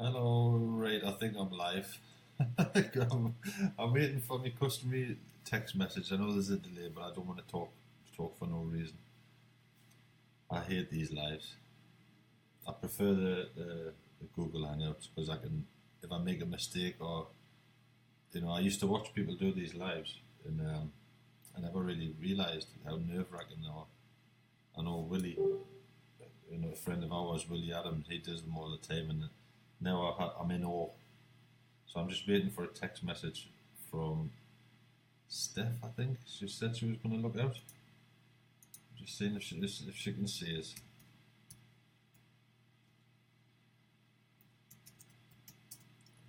Hello, right, I think I'm live. I'm waiting for my customary text message. I know there's a delay, but I don't want to talk for no reason. I hate these lives. I prefer the Google Hangouts because I can, if I make a mistake or, I used to watch people do these lives and I never really realised how nerve-wracking they are. I know Willie, a friend of ours, Willie Adams, he does them all the time and now I'm in awe. So I'm just waiting for a text message from Steph, I think. She said she was going to look out. Just seeing if she can see us.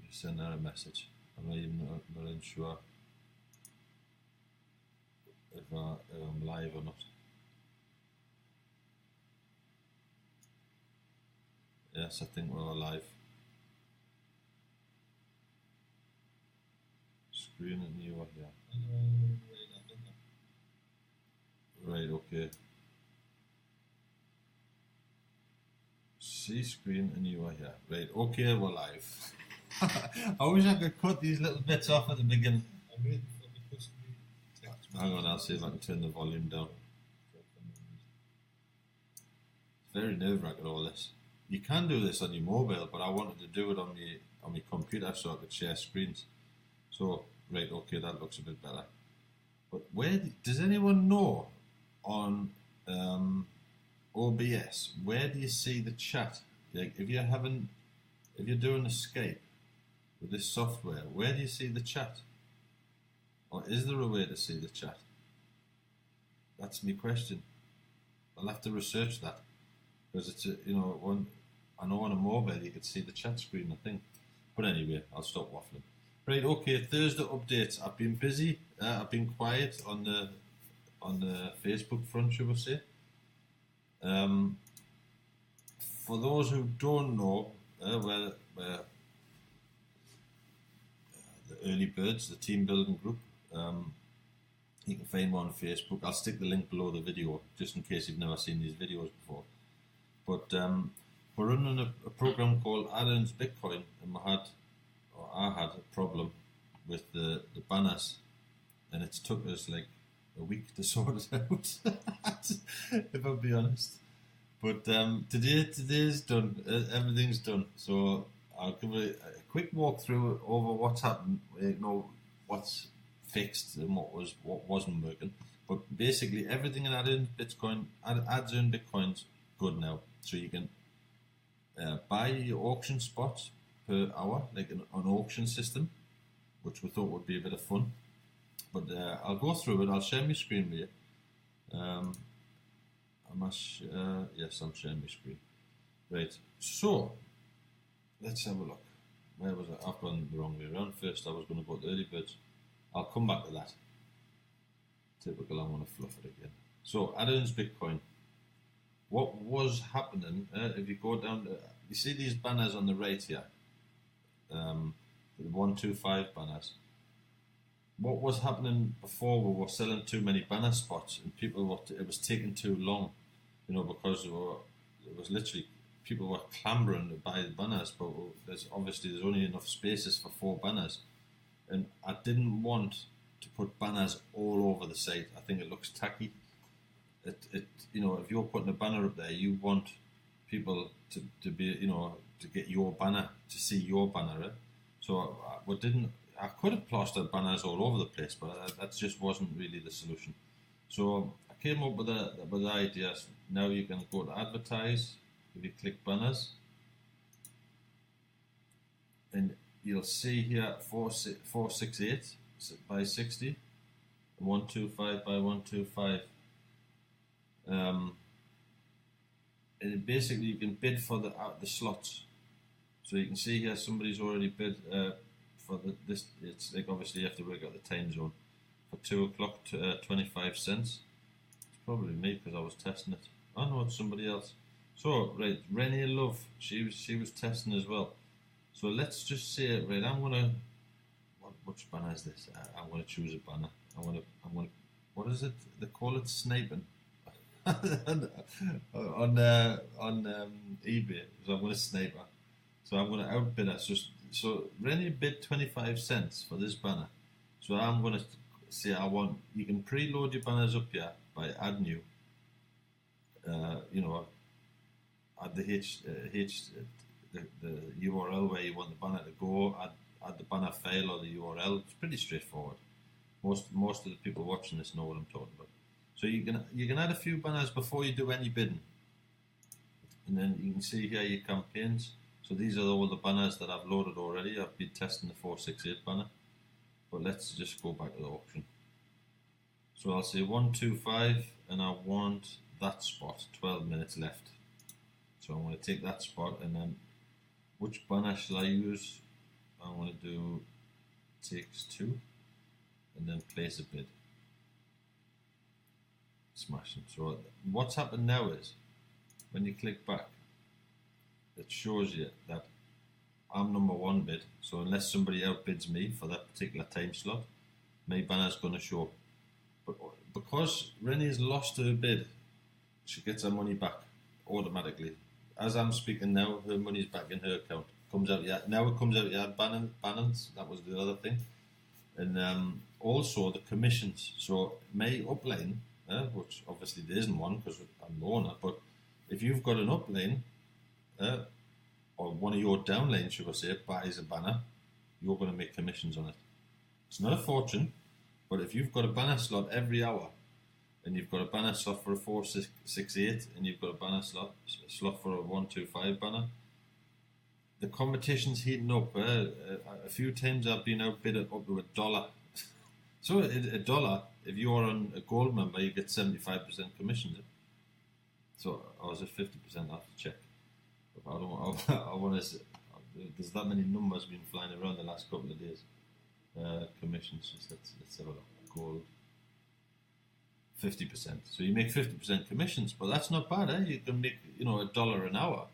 Just send her a message. I'm not even sure if I'm live or not. Yes, I think we're all live. Screen and you are here. Right, okay. See screen and you are here. Right, okay, we're live. I wish I could cut these little bits off at the beginning. Hang on, I'll see if I can turn the volume down. It's very nerve-wracking, all this. You can do this on your mobile, but I wanted to do it on my computer so I could share screens. So, right, okay, that looks a bit better. But does anyone know on OBS, where do you see the chat? Like, if you're doing Escape with this software, where do you see the chat? Or is there a way to see the chat? That's my question. I'll have to research that because it's I know on a mobile you could see the chat screen, I think. But anyway, I'll stop waffling. Right, okay. Thursday updates. I've been busy. I've been quiet on the Facebook front, shall we say? For those who don't know, where the early birds, the team building group. You can find me on Facebook. I'll stick the link below the video just in case you've never seen these videos before. But we're running a program called Add-ons Bitcoin, and I had a problem with the banners, and it's took us like a week to sort it out, if I'll be honest. But today's done. Everything's done. So I'll give a quick walkthrough over what's happened. What's fixed and what wasn't working. But basically, everything in add-in Bitcoin's good now. So you can buy your auction spots per hour, like an auction system, which we thought would be a bit of fun. But I'll go through it. I'll share my screen with you. Yes, I'm sharing my screen. Right. So let's have a look. Where was I? I've gone the wrong way around. First, I was going to go to the early birds. I'll come back to that. Typical, I want to fluff it again. So, add-ons Bitcoin. What was happening, if you go down to, you see these banners on the right here, the 125 banners. What was happening before, we were selling too many banner spots and it was taking too long, because it was literally, people were clambering to buy the banners, but there's only enough spaces for 4 banners. And I didn't want to put banners all over the site. I think it looks tacky. If you're putting a banner up there, you want people to be, to get your banner, to see your banner. Right? So I could have plastered banners all over the place, but that just wasn't really the solution. So I came up with the idea. Now you can go to advertise. If you click banners, and you'll see here 468 by 60, 125 by 125. And basically you can bid for the slots. So you can see here somebody's already bid for this. It's like, obviously you have to work out the time zone. For 2 o'clock to 25 cents. It's probably me because I was testing it. Oh no, it's somebody else. So right, Renee Love, she was testing as well. So let's just say, right, I'm gonna, which banner is this? I'm gonna choose a banner. I'm gonna, what is it? They call it sniping on eBay. So I'm gonna sniper. So I'm going to outbid her. So Rennie bid 25 cents for this banner. So I'm going to say you can preload your banners up here by add new. Add the URL where you want the banner to go. Add the banner file or the URL. It's pretty straightforward. Most of the people watching this know what I'm talking about. So you can add a few banners before you do any bidding, and then you can see here your campaigns. So these are all the banners that I've loaded already. I've been testing the 468 banner, but let's just go back to the auction. So I'll say 125, and I want that spot. 12 minutes left. So I'm going to take that spot, and then which banner shall I use? I'm going to do takes 2, and then place a bid. Smashing. So what's happened now is when you click back, it shows you that I'm number 1 bid. So unless somebody outbids me for that particular time slot, my banner's going to show. But because Rennie's lost her bid, she gets her money back automatically. As I'm speaking now, her money's back in her account. Now it comes out your balance. That was the other thing. And also the commissions. So my upline, which obviously there isn't one because I'm the owner, but if you've got an upline, or one of your downlines, should I say, buys a banner, you're going to make commissions on it. It's not a fortune, but if you've got a banner slot every hour, and you've got a banner slot for a 468, and you've got a banner slot for a 125 banner, the competition's heating up. A few times I've been outbid up to $1. So $1, if you're on a gold member, you get 75% commission. So I was at 50%. I have to check. But I want to. There's that many numbers been flying around the last couple of days. Commissions. Let's have a look. Gold. 50%. So you make 50% commissions, but that's not bad, eh? You can make $1 an hour,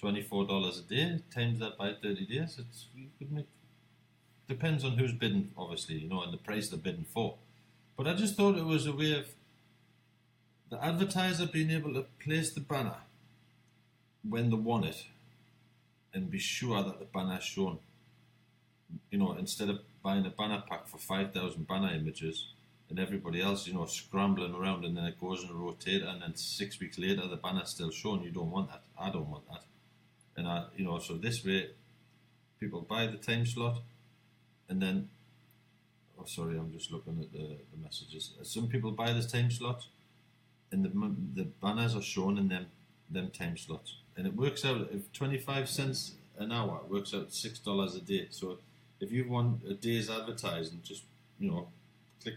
$24 a day. Times that by 30 days. You could make. Depends on who's bidding, obviously, and the price they're bidding for. But I just thought it was a way of the advertiser being able to place the banner when they want it and be sure that the banner is shown. Instead of buying a banner pack for 5,000 banner images and everybody else, scrambling around, and then it goes in a rotator, and then 6 weeks later the banner's still shown. You don't want that. I don't want that. And so this way people buy the time slot, and then I'm just looking at the messages. Some people buy this time slot, and the banners are shown in them time slots, and it works out. If 25 cents an hour, it works out $6 a day. So if you want a day's advertising, just click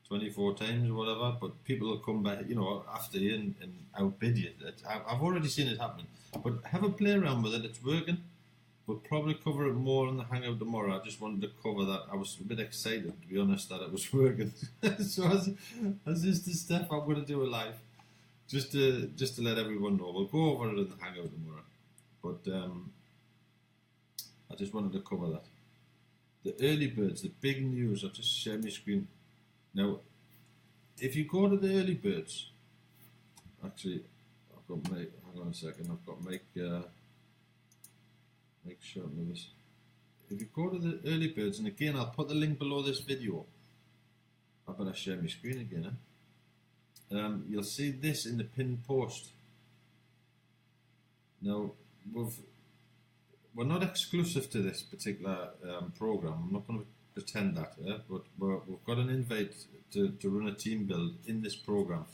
24 times or whatever, but people will come back after you and outbid you. I've already seen it happen, but have a play around with it. It's working. We'll probably cover it more in the hangout tomorrow. I just wanted to cover that. I was a bit excited, to be honest, that it was working. So as this the stuff I'm going to do it live, just to let everyone know. We'll go over it in the hangout tomorrow, but I just wanted to cover that. The early birds, the big news. I've just shared my screen. Now, if you go to the early birds, actually, I've got Mike. Hang on a second. I've got Mike. Make sure of this. If you go to the early birds, and again, I'll put the link below this video. I better share my screen again. You'll see this in the pinned post. Now, we're not exclusive to this particular program. I'm not going to pretend that, but we've got an invite to run a team build in this program.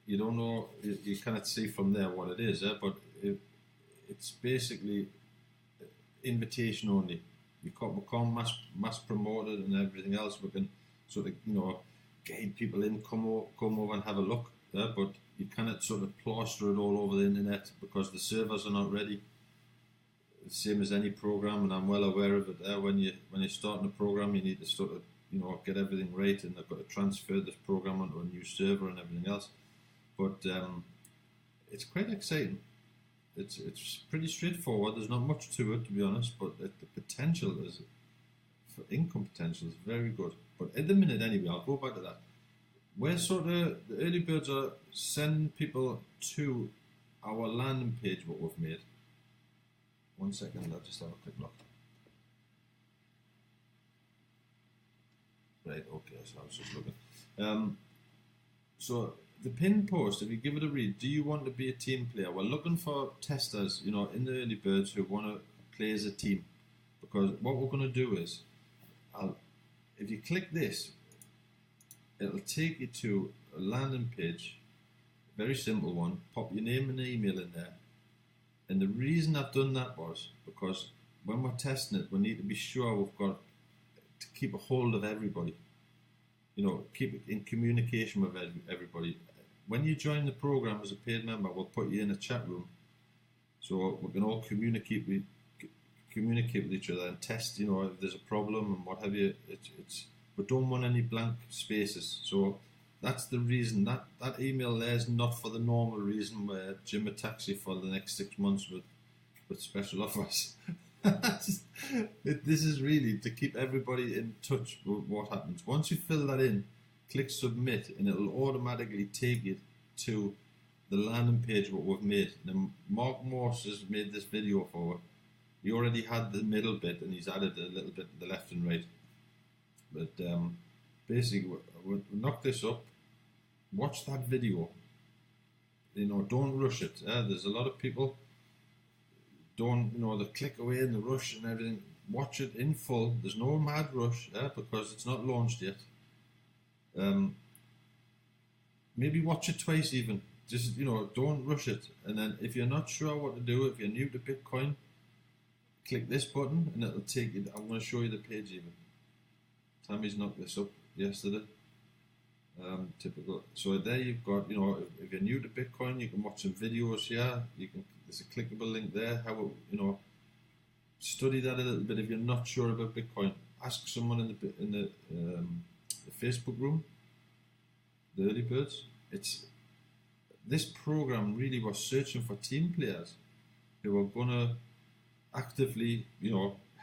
You don't know, you cannot see from there what it is, but it's basically invitation only. We can't mass promote it and everything else. We can sort of guide people in, come over and have a look. But you cannot sort of plaster it all over the internet because the servers are not ready. The same as any program, and I'm well aware of it. When you're starting a program, you need to sort of get everything right, and they've got to transfer this program onto a new server and everything else. But it's quite exciting. It's pretty straightforward. There's not much to it, to be honest, but the potential for income potential is very good. But at the minute, anyway, I'll go back to that. We're sort of, the early birds are sending people to our landing page, what we've made, 1 second, I'll just have a quick look. Right, okay, so I was just looking. So the pin post, if you give it a read, do you want to be a team player? We're looking for testers, in the early birds who want to play as a team. Because what we're going to do is, if you click this, it'll take you to a landing page, a very simple one. Pop your name and email in there. And the reason I've done that was because when we're testing it, we need to be sure we've got to keep a hold of everybody. Keep it in communication with everybody. When you join the program as a paid member, we'll put you in a chat room, so we can all communicate with each other and test. If there's a problem and what have you. We don't want any blank spaces. So that's the reason that email there is not for the normal reason where Jim attacks you for the next 6 months with special offers. This is really to keep everybody in touch with what happens. Once you fill that in, click submit, and it'll automatically take you to the landing page what we've made. Now, Mark Morse has made this video for it. He already had the middle bit, and he's added a little bit to the left and right. But basically, we'll knock this up. Watch that video. Don't rush it. There's a lot of people. Don't, they click away in the rush and everything. Watch it in full. There's no mad rush because it's not launched yet. Maybe watch it twice even. Just, don't rush it. And then if you're not sure what to do, if you're new to Bitcoin, click this button and it'll take you. I'm going to show you the page even. Tammy's knocked this up yesterday. Typical. So there you've got, if you're new to Bitcoin, you can watch some videos here. There's a clickable link there. How study that a little bit. If you're not sure about Bitcoin, ask someone in the Facebook room, the early birds. This program really was searching for team players who are gonna actively,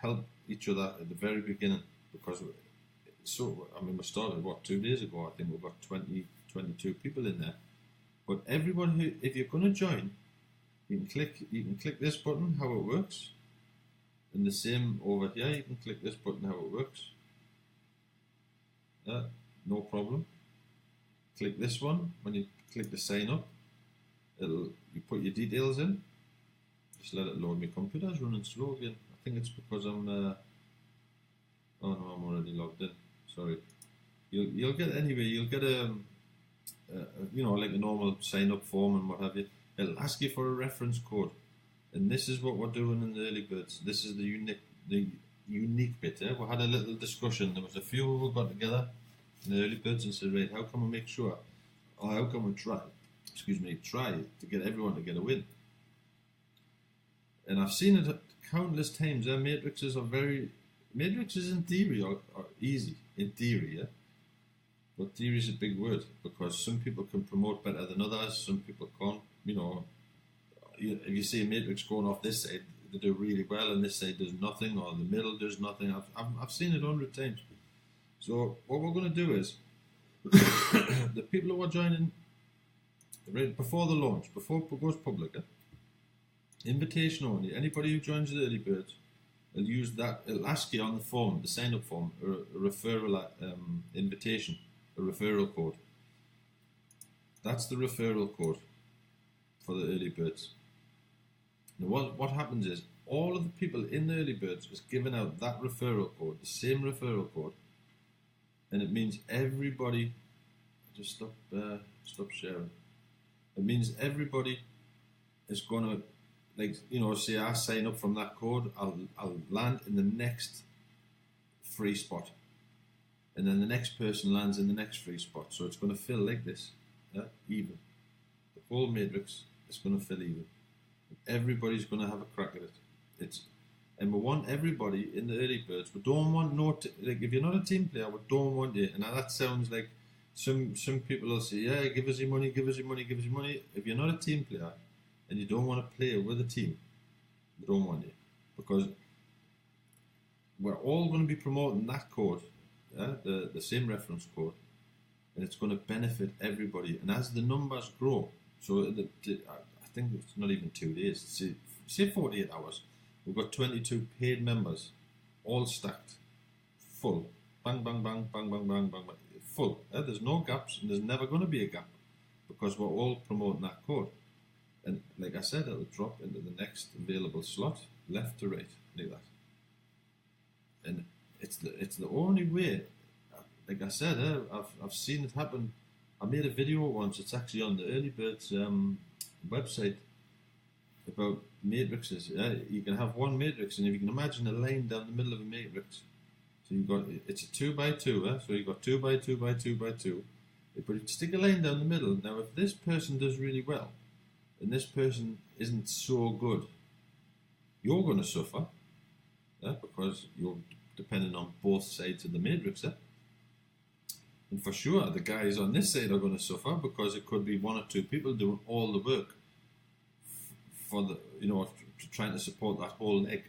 help each other at the very beginning. Because we started 2 days ago. I think we've got 22 people in there. But everyone if you're gonna join, you can click this button, how it works. And the same over here, you can click this button, how it works. No problem. Click this one. When you click the sign up, you put your details in. Just let it load. My computer's running slow again. I think it's because I'm oh no, I'm already logged in. Sorry. You'll get like a normal sign up form and what have you. It'll ask you for a reference code, and this is what we're doing in the early birds. This is the unique bit. We had a little discussion. There was a few who got together in the early birds and said, right, how can we make sure, or how can we try to get everyone to get a win? And I've seen it countless times. Matrices in theory are easy in theory, yeah. But theory is a big word because some people can promote better than others. Some people can't. If you see a matrix going off this side, they do really well, and this side does nothing, or the middle does nothing. I've seen it 100 times. So what we're going to do is, the people who are joining right before the launch, before it goes public, invitation only. Anybody who joins the early birds will use that. It'll ask you on the form, the sign up form, a referral invitation, a referral code. That's the referral code for the early birds. Now what happens is all of the people in the early birds is giving out that referral code, the same referral code, and it means everybody. Just stop sharing. It means everybody is gonna, say I sign up from that code, I'll land in the next free spot, and then the next person lands in the next free spot. So it's going to fill like this, even. The whole matrix is going to fill even. Everybody's going to have a crack at it. And we want everybody in the early birds. We don't want if you're not a team player, we don't want you. And that sounds like some people will say, yeah, give us your money, give us your money, give us your money. If you're not a team player and you don't want to play with a team, we don't want you, because we're all going to be promoting that code, the same reference code, and it's going to benefit everybody. And as the numbers grow, so I think it's not even 2 days, say 48 hours, We've got 22 paid members, all stacked, full. Bang, bang, bang, bang, bang, bang, bang, bang. Full. There's no gaps, and there's never going to be a gap because we're all promoting that code. And like I said, it'll drop into the next available slot, left to right, like that. And it's the only way. Like I said, I've seen it happen. I made a video once. It's actually on the Early Birds website about matrices. You can have one matrix, and if you can imagine a line down the middle of a matrix, so you've got it's a 2 by 2. So you've got 2 by 2 by 2 by 2. But you stick a line down the middle. Now, if this person does really well, and this person isn't so good, you're going to suffer, because you're depending on both sides of the matrix. And for sure, the guys on this side are going to suffer because it could be one or two people doing all the work for the, trying to support that whole leg,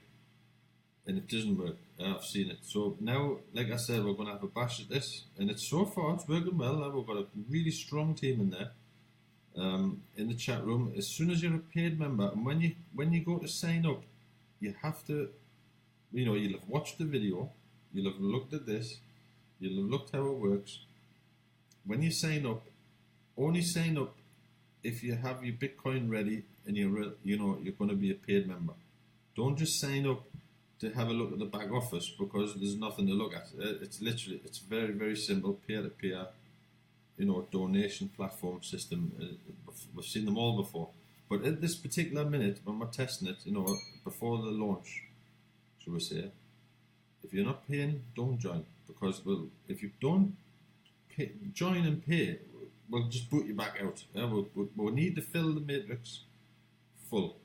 and it doesn't work. I've seen it. So now, like I said, we're going to have a bash at this, and it's working well. We've got a really strong team in there. In the chat room, as soon as you're a paid member, and when you go to sign up, you have to, you'll have watched the video, you'll have looked at this, you'll have looked how it works. When you sign up, only sign up if you have your Bitcoin ready and you're going to be a paid member. Don't just sign up to have a look at the back office because there's nothing to look at. It's very, very simple, peer-to-peer, donation platform system. We've seen them all before. But at this particular minute, when we're testing it, before the launch, shall we say, if you're not paying, don't join. Because if you don't join and pay, we'll just boot you back out. We'll need to fill the matrix full.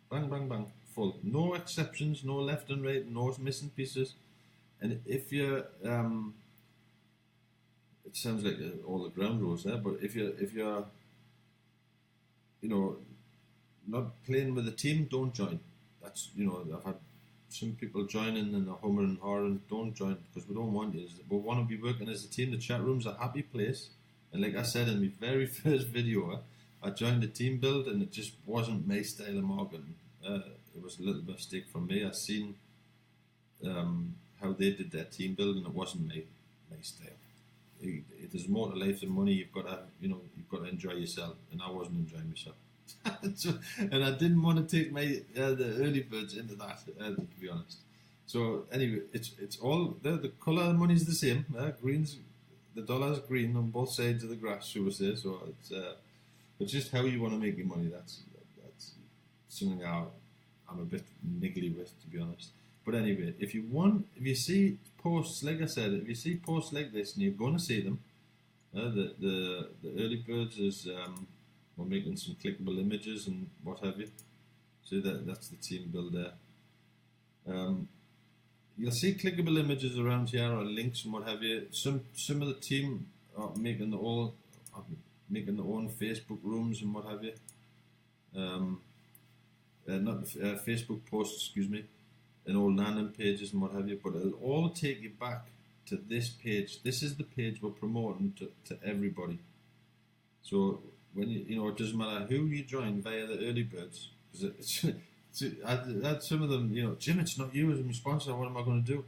Bang, bang, bang, full. No exceptions, no left and right, no missing pieces. And if you're... it sounds like all the ground rules there, but if you're not playing with the team, don't join. That's I've had some people joining and they're humming and hawing. Don't join because we don't want you. We want to be working as a team. The chat room's a happy place, and like I said in my very first video, I joined the team build and it just wasn't my style of marketing. It was a little mistake from me. I seen how they did their team build and it wasn't my style. There's more to life than money. You've got to enjoy yourself, and I wasn't enjoying myself. And I didn't want to take the early birds into that, to be honest. So anyway, it's all the colour of the money is the same. Green's the dollar's green on both sides of the grass, shall we say? So it's just how you want to make your money. That's something I'm a bit niggly with, to be honest. But anyway, if you see posts, like I said, if you see posts like this, and you're going to see them, the early birds is we're making some clickable images and what have you. So that's the team build there. You'll see clickable images around here or links and what have you. Some of the team are making their own Facebook rooms and what have you. Not Facebook posts, excuse me. And all landing pages and what have you, but it'll all take you back to this page. This is the page we're promoting to everybody. So when it doesn't matter who you join via the early birds, because I had some of them, Jim, it's not you as my sponsor. What am I going to do?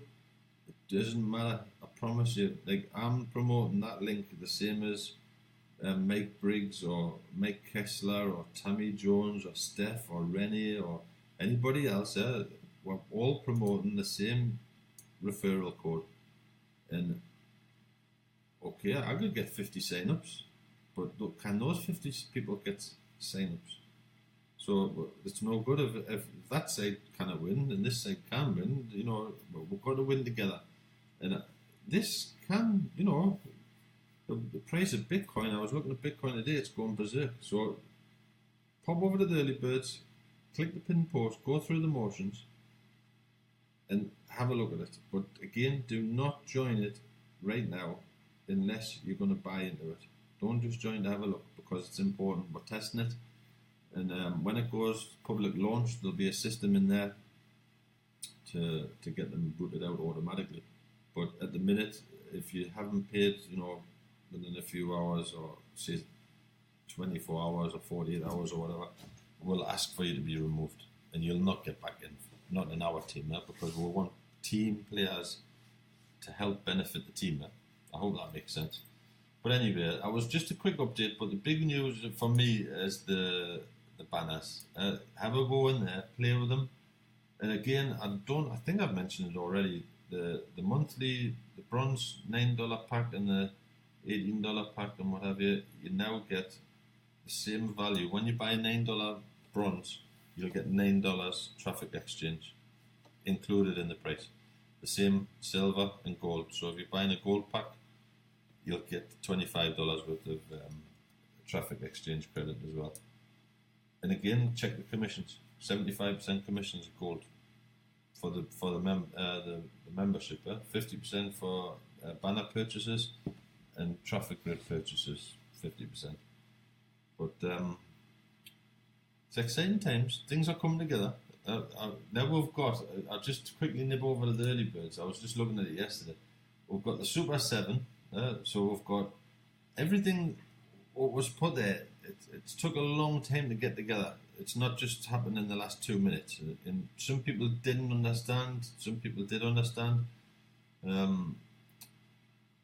It doesn't matter. I promise you. Like I'm promoting that link the same as Mike Briggs or Mike Kessler or Tammy Jones or Steph or Rennie or anybody else. We're all promoting the same referral code. And okay, I could get 50 sign-ups, but can those 50 people get sign-ups? So it's no good if that side cannot win and this side can win. We've got to win together. And this can, the price of Bitcoin, I was looking at Bitcoin today, it's going berserk. So pop over to the early birds, click the pinned post, go through the motions, and have a look at it. But again, do not join it right now unless you're going to buy into it. Don't just join to have a look because it's important. We're testing it, and when it goes public launch, there'll be a system in there to get them booted out automatically. But at the minute, if you haven't paid, within a few hours or say 24 hours or 48 hours or whatever, we'll ask for you to be removed, and you'll not get back in not in our team, because we want team players to help benefit the team. I hope that makes sense. But anyway, I was just a quick update. But the big news for me is the banners. Have a go in there, play with them. And again, I think I've mentioned it already. The monthly, the bronze $9 pack and the $18 pack and what have you. You now get the same value. When you buy $9 bronze, you'll get $9 traffic exchange included in the price. The same silver and gold. So if you're buying a gold pack, you'll get $25 worth of traffic exchange credit as well. And again, check the commissions. 75% commissions of gold for the membership. 50% for banner purchases and traffic grid purchases. 50%. But it's exciting times. Things are coming together. Now we've got. I'll just quickly nib over to the early birds. I was just looking at it yesterday. We've got the Super 7. So we've got everything. What was put there. It took a long time to get together. It's not just happened in the last 2 minutes. And some people didn't understand. Some people did understand.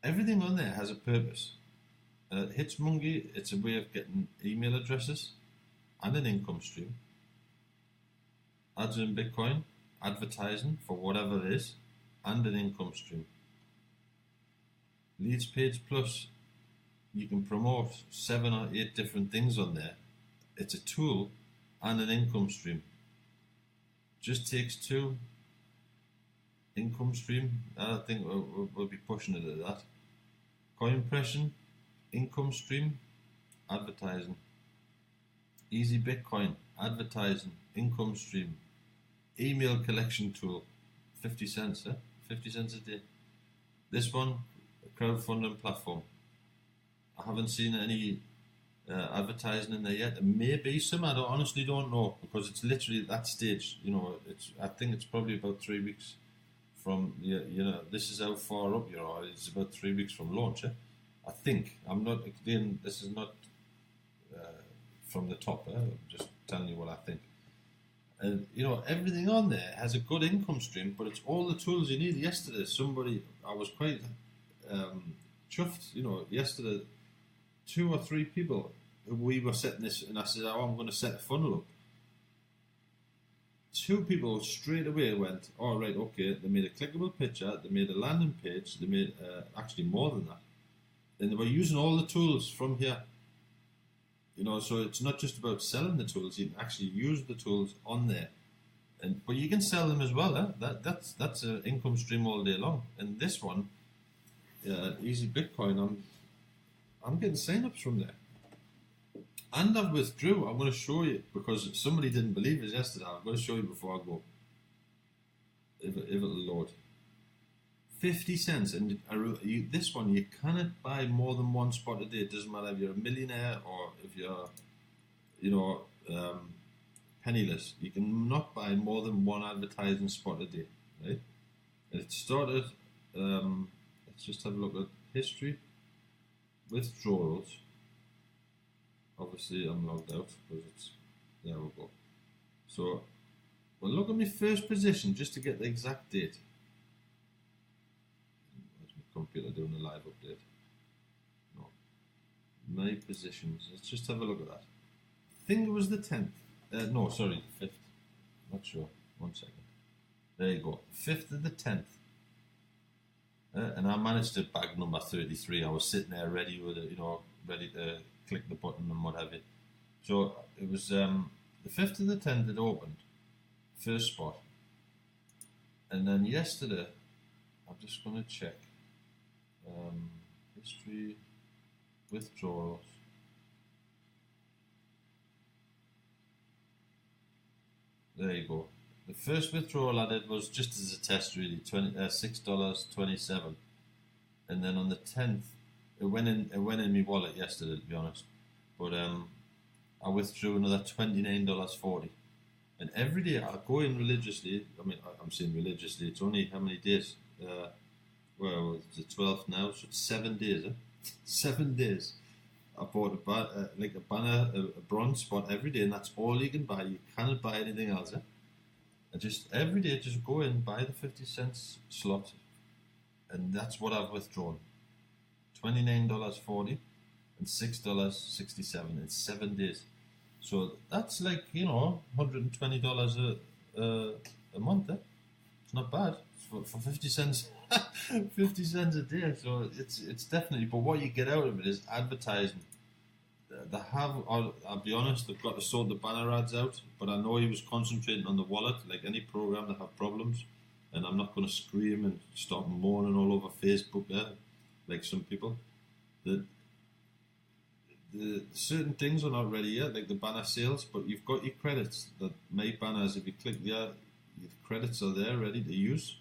Everything on there has a purpose. Hitsmonkey, it's a way of getting email addresses and an income stream. Ads in Bitcoin, advertising for whatever it is, and an income stream. Leads Page Plus, you can promote 7 or 8 different things on there. It's a tool and an income stream. Just takes 2. Income stream, I think we'll be pushing it at that. Coin impression, income stream, advertising. Easy Bitcoin, advertising, income stream. Email collection tool, 50 cents, 50 cents a day. This one, a crowdfunding platform. I haven't seen any advertising in there yet. There may be some, I honestly don't know, because it's literally at that stage. I think it's probably about 3 weeks from, this is how far up you are. It's about 3 weeks from launch. I think. I'm not, again, this is not from the top. I'm just telling you what I think. And, everything on there has a good income stream, but it's all the tools you need. Yesterday, I was quite chuffed, yesterday, 2 or 3 people, we were setting this, and I said, I'm going to set a funnel up. 2 people straight away went, all right, okay, they made a clickable picture, they made a landing page, they made actually more than that. And they were using all the tools from here. So it's not just about selling the tools, you can actually use the tools on there. But you can sell them as well, that's an income stream all day long. And this one, Easy Bitcoin, I'm getting sign-ups from there. And I've withdrew. I'm going to show you, because somebody didn't believe us yesterday. I'm going to show you before I go. If it'll load. 50 cents. And this one, you cannot buy more than 1 spot a day. It doesn't matter if you're a millionaire or if you're, penniless. You cannot buy more than 1 advertising spot a day. Right? And it started, let's just have a look at history. Withdrawals. Obviously, I'm logged out because there we go. So, we'll look at my first position just to get the exact date. Where's my computer doing a live update? No. My positions. Let's just have a look at that. I think it was the 10th. No, sorry, the 5th. Not sure. 1 second. There you go. 5th of the 10th. And I managed to bag number 33. I was sitting there ready with it, ready to click the button and what have you. So it was the 5th of the 10th it opened, first spot. And then yesterday, I'm just going to check history, withdrawals. There you go. The first withdrawal I did was just as a test, really, $6.27, and then on the 10th, it went in my wallet yesterday, to be honest. But I withdrew another $29.40, and every day I go in religiously. I mean, I'm saying religiously. It's only how many days? Well, it's the 12th now, so it's 7 days. 7 days. I bought a bronze spot every day, and that's all you can buy. You cannot buy anything else. I just every day just go in, buy the 50 cents slot, and that's what I've withdrawn. $29.40 and $6.67 in 7 days. So that's like, $120 a month. It's not bad for 50 cents. 50 cents a day. So it's definitely. But what you get out of it is advertising. They have. I'll be honest. They've got to sort the banner ads out. But I know he was concentrating on the wallet, like any program that have problems. And I'm not going to scream and start moaning all over Facebook there, like some people. The certain things are not ready yet, like the banner sales, but you've got your credits. That my banners, if you click there, your credits are there ready to use.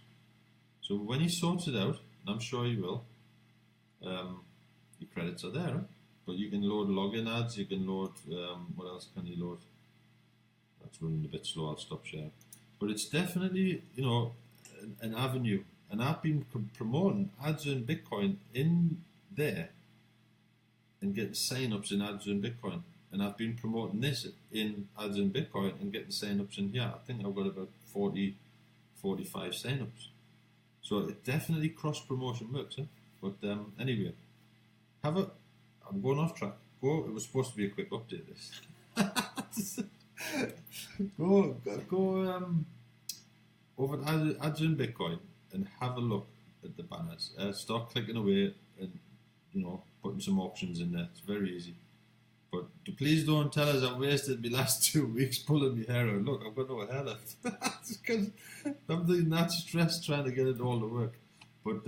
So when he sorts it out, and I'm sure he will, your credits are there. Right? But you can load login ads, you can load, what else can you load? That's running a bit slow, I'll stop sharing. But it's definitely, an avenue. And I've been promoting ads in Bitcoin in there and getting sign-ups in ads in Bitcoin. And I've been promoting this in ads in Bitcoin and getting sign-ups in here. I think I've got about 40, 45 sign-ups. So it definitely cross-promotion works. But anyway, I'm going off track. It was supposed to be a quick update, this. Go over to ads in Bitcoin and have a look at the banners. Start clicking away and, putting some auctions in there. It's very easy. But please don't tell us I've wasted my last 2 weeks pulling my hair out. Look, I've got no hair left. It's because I'm doing that stress trying to get it all to work. But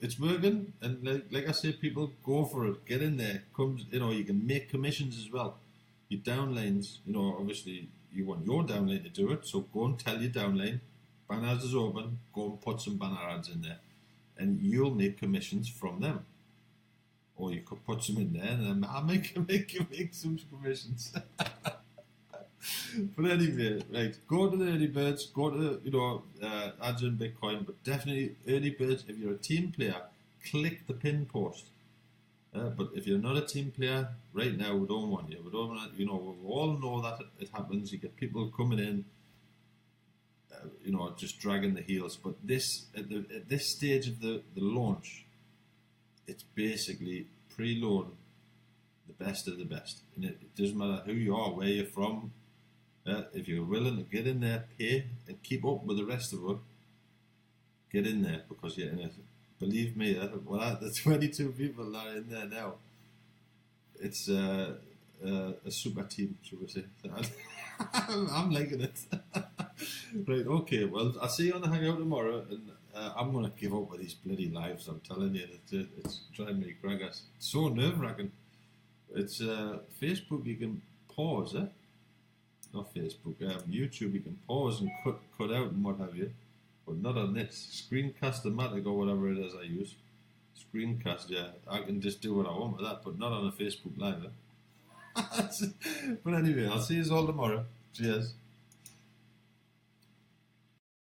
it's working, and like I say, people go for it. Get in there. You can make commissions as well. Your downlines, obviously you want your downline to do it, so go and tell your downline, banner ads is open, go and put some banner ads in there, and you'll make commissions from them. Or you could put some in there, and then I'll make you make some commissions. But anyway, right, go to the early birds, go to ads in Bitcoin, but definitely early birds. If you're a team player, click the pin post. But if you're not a team player, right now we don't want you. We don't want, we all know that it happens. You get people coming in, just dragging the heels. But at this stage of the launch, it's basically preloading the best of the best. And it doesn't matter who you are, where you're from. If you're willing to get in there, pay, and keep up with the rest of it, get in there, because you're in it. Believe me, the 22 people that are in there now, it's a super team, should we say. I'm liking it. Right, okay, well, I'll see you on the Hangout tomorrow, and I'm going to give up with these bloody lives, I'm telling you. It's driving me crackers. It's so nerve-wracking. It's Facebook, you can pause, not Facebook, YouTube, you can pause and cut out and what have you, but not on this. Screencast-O-Matic or whatever it is I use. Screencast, yeah, I can just do what I want with that, but not on a Facebook Live. But anyway, I'll see you all tomorrow. Cheers.